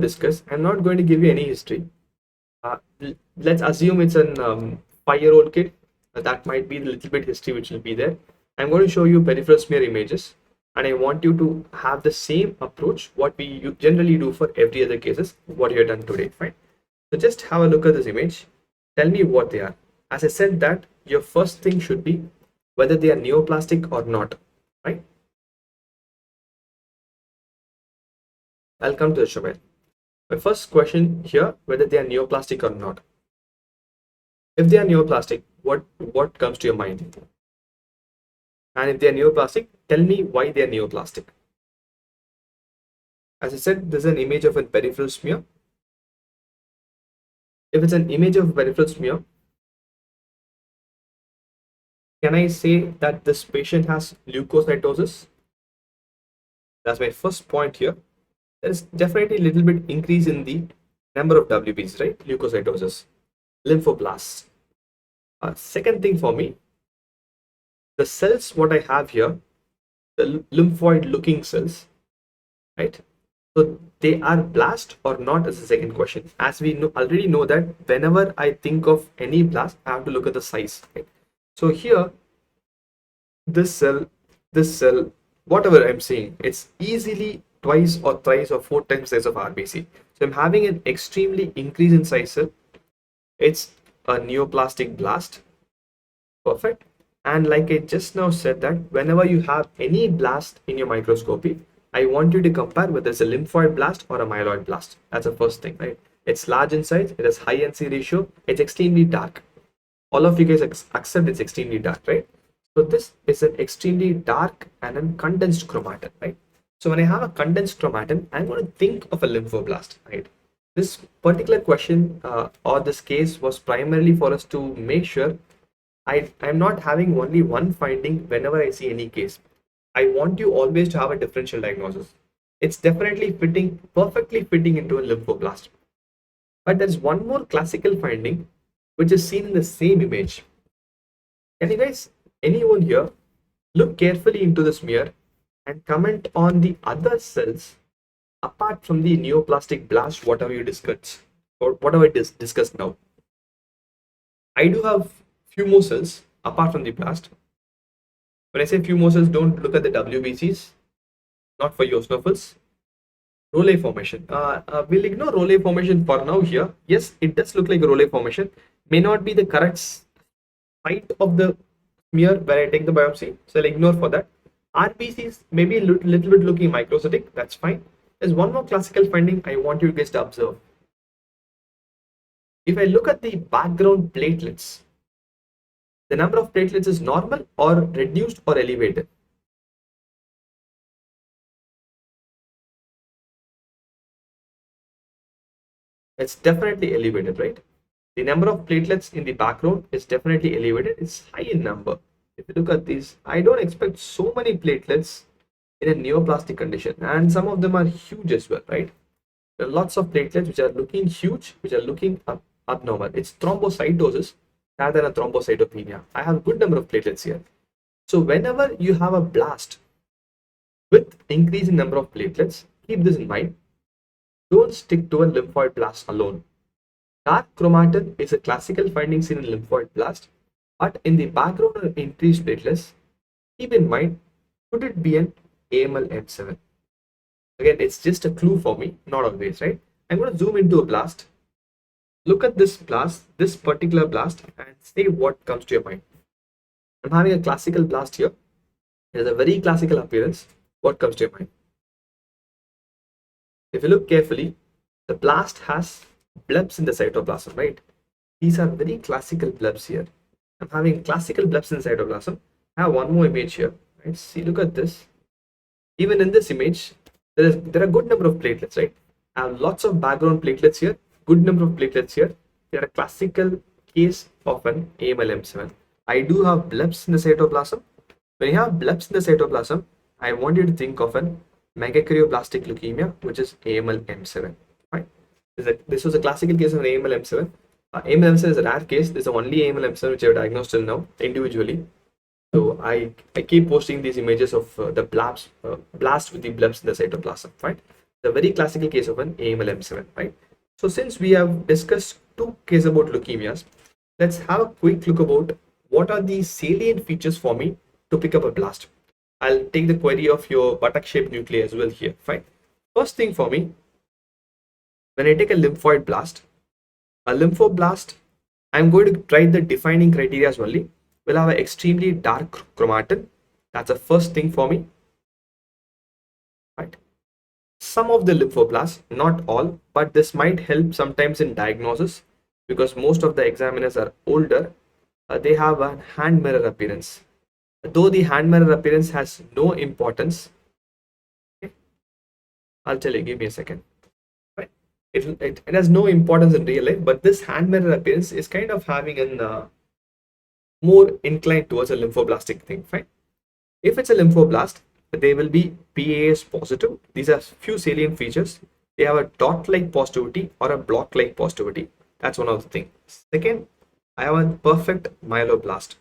discuss, I'm not going to give you any history. Let's assume it's an 5-year-old kid. That might be a little bit history which will be there. I'm going to show you peripheral smear images, and I want you to have the same approach what we generally do for every other cases what you have done today. Fine. So just have a look at this image. Tell me what they are. As I said that your first thing should be whether they are neoplastic or not. Right. I'll come to the show. My first question here, whether they are neoplastic or not. If they are neoplastic, what comes to your mind? And if they are neoplastic, tell me why they are neoplastic. As I said, this is an image of a peripheral smear. If it's an image of a peripheral smear, can I say that this patient has leukocytosis? That's my first point here. There is definitely a little bit increase in the number of WBCs, right? Leukocytosis, lymphoblasts. Second thing for me, the cells what I have here, the lymphoid looking cells, right? So they are blast or not is the second question. As we already know that whenever I think of any blast, I have to look at the size, right? So here, this cell, whatever I'm seeing, it's easily twice or thrice or 4 times size of RBC. So I'm having an extremely increase in size cell. It's a neoplastic blast. Perfect. And like I just now said that whenever you have any blast in your microscopy, I want you to compare whether it's a lymphoid blast or a myeloid blast. That's the first thing, right? It's large in size, it has high NC ratio, it's extremely dark. All of you guys accept it's extremely dark, right? So this is an extremely dark and a condensed chromatin, right? So when I have a condensed chromatin, I'm going to think of a lymphoblast, right? This particular question or this case was primarily for us to make sure I'm not having only one finding whenever I see any case. I want you always to have a differential diagnosis. It's definitely perfectly fitting into a lymphoblast. But there's one more classical finding which is seen in the same image. Can you guys, anyone here, look carefully into the smear and comment on the other cells apart from the neoplastic blast, whatever you discussed or whatever it is discussed now. I do have few more cells apart from the blast. When I say few more cells, don't look at the WBCs, not for eosinophils. Rollet formation. We'll ignore rollet formation for now here. Yes, it does look like a rollet formation. May not be the correct site of the smear where I take the biopsy, so I'll ignore for that. RBCs maybe a little bit looking microcytic, that's fine. There's one more classical finding I want you guys to observe. If I look at the background platelets, the number of platelets is normal or reduced or elevated. It's definitely elevated, right? The number of platelets in the background is definitely elevated. It's high in number. If you look at these, I don't expect so many platelets in a neoplastic condition, and some of them are huge as well, right? There are lots of platelets which are looking huge, which are looking abnormal. It's thrombocytosis rather than a thrombocytopenia. I have a good number of platelets here. So whenever you have a blast with increase in number of platelets, keep this in mind. Don't stick to a lymphoid blast alone. Dark chromatin is a classical finding seen in lymphoid blast, but in the background of increased platelets, keep in mind, could it be an AML M7? Again, it's just a clue for me, not always, right? I'm going to zoom into a blast. Look at this blast, this particular blast, and say what comes to your mind. I'm having a classical blast here. It has a very classical appearance. What comes to your mind? If you look carefully, the blast has blebs in the cytoplasm, right? These are very classical blebs here. I'm having classical blebs in the cytoplasm. I have one more image here, right? See, look at this. Even in this image, there are good number of platelets, right? I have lots of background platelets here, good number of platelets here. They are a classical case of an AML M7. I do have blebs in the cytoplasm. When you have blebs in the cytoplasm, I want you to think of an megakaryoblast leukemia, which is AML M7. Right? This was a classical case of an AML M7. AML M7 is a rare case. This is the only AML M7 which I have diagnosed till now individually. So I keep posting these images of the blast with the blebs in the cytoplasm. Right? The very classical case of an AML-M7, right? So since we have discussed two cases about leukemias, let's have a quick look about what are the salient features for me to pick up a blast. I'll take the query of your buttock-shaped nuclei as well here, fine. First thing for me, when I take a lymphoid blast, a lymphoblast, I'm going to try the defining criteria only. Will have an extremely dark chromatin. That's the first thing for me, right? Some of the lymphoblasts, not all, but this might help sometimes in diagnosis because most of the examiners are older. They have a hand mirror appearance. Though the hand mirror appearance has no importance, okay, I'll tell you, give me a second. Right? It has no importance in real life, but this hand mirror appearance is kind of having an more inclined towards a lymphoblastic thing. Fine. If it's a lymphoblast, they will be PAS positive. These are few salient features. They have a dot-like positivity or a block-like positivity. That's one of the things. Second, I have a perfect myeloblast.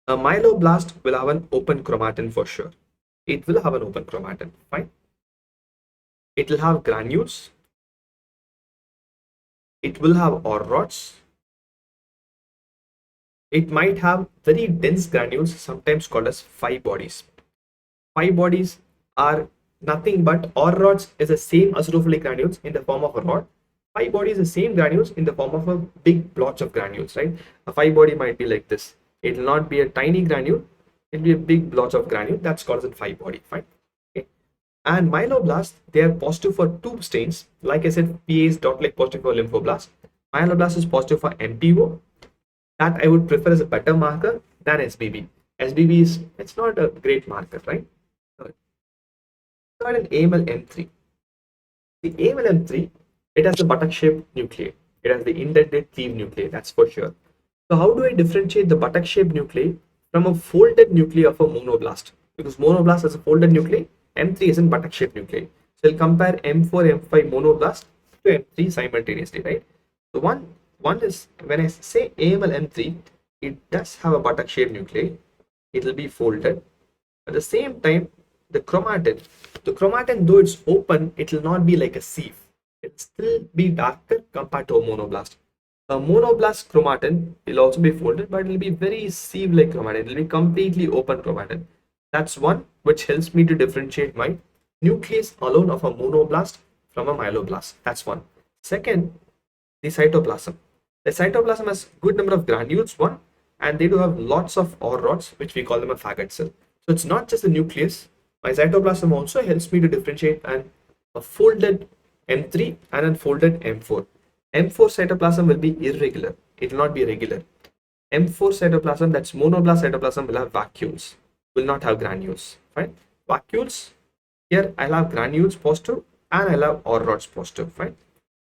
A myeloblast will have an open chromatin for sure. It will have an open chromatin. Fine. It will have granules. It will have OR rods. It might have very dense granules, sometimes called as 5 bodies. 5 bodies are nothing but OR rods is the same eosinophilic granules in the form of a rod. 5 bodies is the same granules in the form of a big blotch of granules, right? A 5 body might be like this. It will not be a tiny granule. It will be a big blotch of granule. That's called as a 5 body. Fine. Okay. And myeloblasts, they are positive for 2 stains. Like I said, PA is dot-like positive for lymphoblast. Myeloblast is positive for MPO. That I would prefer as a better marker than SBB. SBB is, it's not a great marker, right? Third, an AML-M3. The AML-M3, it has the buttock-shaped nuclei. It has the indented cleave nuclei, that's for sure. So how do I differentiate the buttock-shaped nuclei from a folded nuclei of a monoblast? Because monoblast has a folded nuclei, M3 is a buttock-shaped nuclei. So I'll compare M4, M5 monoblast to M3 simultaneously, right? So one is, when I say AML-M3, it does have a buttock-shaped nuclei. It will be folded. At the same time, the chromatin, though it's open, it will not be like a sieve. It will still be darker compared to a monoblast. A monoblast chromatin will also be folded, but it will be very sieve-like chromatin. It will be completely open chromatin. That's one which helps me to differentiate my nucleus alone of a monoblast from a myeloblast. That's one. Second, the cytoplasm. The cytoplasm has good number of granules, one, and they do have lots of OR rods, which we call them a faggot cell. So it's not just the nucleus. My cytoplasm also helps me to differentiate a folded M3 and a folded M4. M4 cytoplasm will be irregular. It will not be regular. M4 cytoplasm, that's monoblast cytoplasm, will have vacuoles, will not have granules. Fine. Vacuoles, here I'll have granules positive and I'll have OR rods positive. Fine.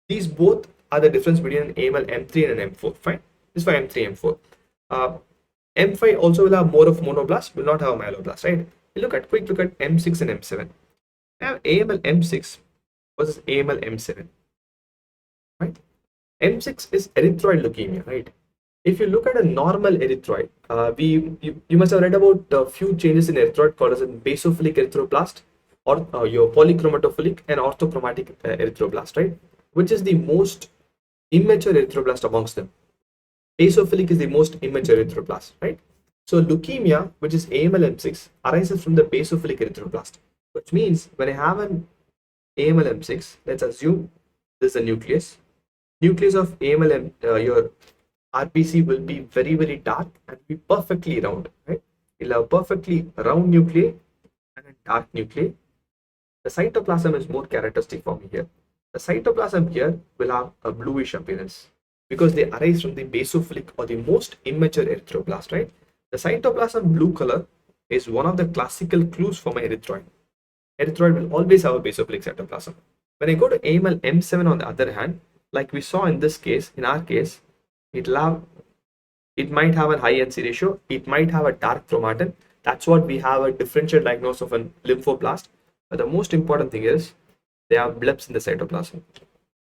These both are the difference between an AML M3 and an M4. Fine. This is for M3, M4. M5 also will have more of monoblast, will not have a myeloblast, right? Quick look at M6 and M7. I have AML M6 versus AML M7, right? M6 is erythroid leukemia, right? If you look at a normal erythroid, you must have read about a few changes in erythroid called as a basophilic erythroblast or your polychromatophilic and orthochromatic erythroblast, right? Which is the most immature erythroblast amongst them. Basophilic is the most immature erythroblast, right? So leukemia, which is AML-M6, arises from the basophilic erythroblast, which means when I have an AML-M6, let's assume this is the nucleus. Nucleus of AML, your RBC will be very, very dark and be perfectly round, right? You'll have perfectly round nuclei and a dark nuclei. The cytoplasm is more characteristic for me here. The cytoplasm here will have a bluish appearance because they arise from the basophilic or the most immature erythroblast, right? The cytoplasm blue color is one of the classical clues for my erythroid. Erythroid will always have a basophilic cytoplasm. When I go to AML M7 on the other hand, like we saw in this case, in our case, it might have a high NC ratio, it might have a dark chromatin. That's what we have a differential diagnosis of a lymphoblast. But the most important thing is they have blebs in the cytoplasm.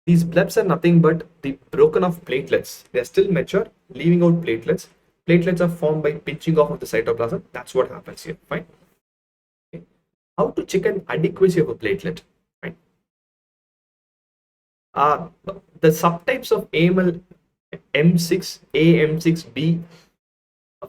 These blebs are nothing but the broken off platelets. They are still mature, leaving out platelets. Platelets are formed by pinching off of the cytoplasm. That's what happens here. Fine. Okay. How to check an adequacy of a platelet, right? Uh, the subtypes of AML M6A, M6B,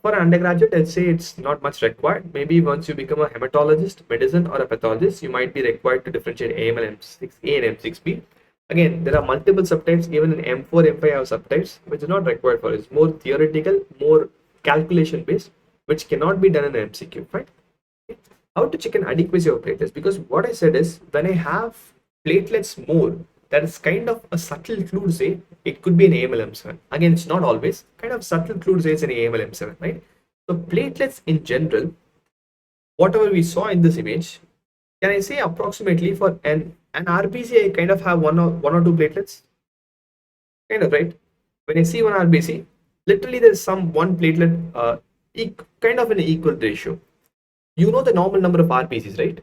for an undergraduate, I'd say it's not much required. Maybe once you become a hematologist, medicine, or a pathologist, you might be required to differentiate AML, M6A, and M6B. Again, there are multiple subtypes. Even in M4, M5 have subtypes, which is not required for it. It's more theoretical, more calculation based, which cannot be done in an MCQ, right? How to check an adequacy of platelets? Because what I said is, when I have platelets more, that is kind of a subtle clue to say it could be an AML M7. Again, it's not always, kind of subtle clue to say it's an AML M7, right? So platelets in general, whatever we saw in this image, can I say approximately for an RBC, I kind of have one or two platelets, kind of, right? When I see one RBC, literally there's some one platelet, kind of an equal ratio. You know the normal number of RBCs, right?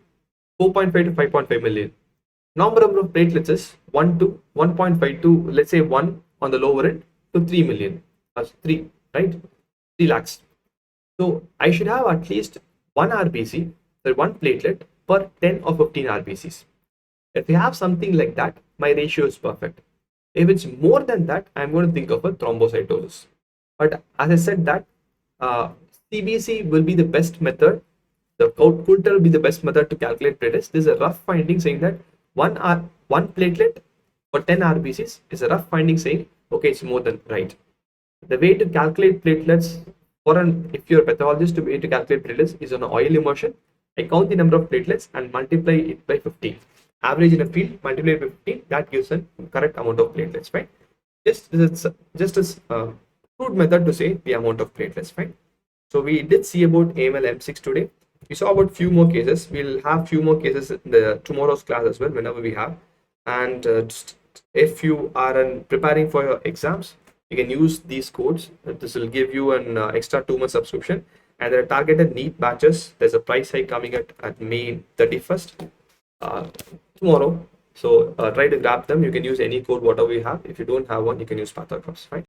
4.5 to 5.5 million. Number of platelets is 1 to 1.5 to, let's say, 1 on the lower end to 3 million. That's 3, right? 3 lakhs. So I should have at least one RBC, so one platelet per 10 or 15 RBCs. If you have something like that, my ratio is perfect. If it's more than that, I'm going to think of a thrombocytosis. But as I said that, CBC will be the best method. The coulter will be the best method to calculate platelets. This is a rough finding saying that one platelet for 10 RBCs is a rough finding saying, okay, it's more than right. The way to calculate platelets if you're a pathologist, the way to calculate platelets is on an oil immersion. I count the number of platelets and multiply it by 15. Average in a field, multiply by 15, that gives a correct amount of platelets, right? Just as a crude method to say the amount of platelets, right? So we did see about AML M6 today. We saw about few more cases. We'll have few more cases in the tomorrow's class as well, whenever we have. And just if you are preparing for your exams, you can use these codes. This will give you an extra 2-month subscription. And there are targeted NEET batches. There's a price hike coming at May 31st, tomorrow. So try to grab them. You can use any code, whatever you have. If you don't have one, you can use Pathology, right?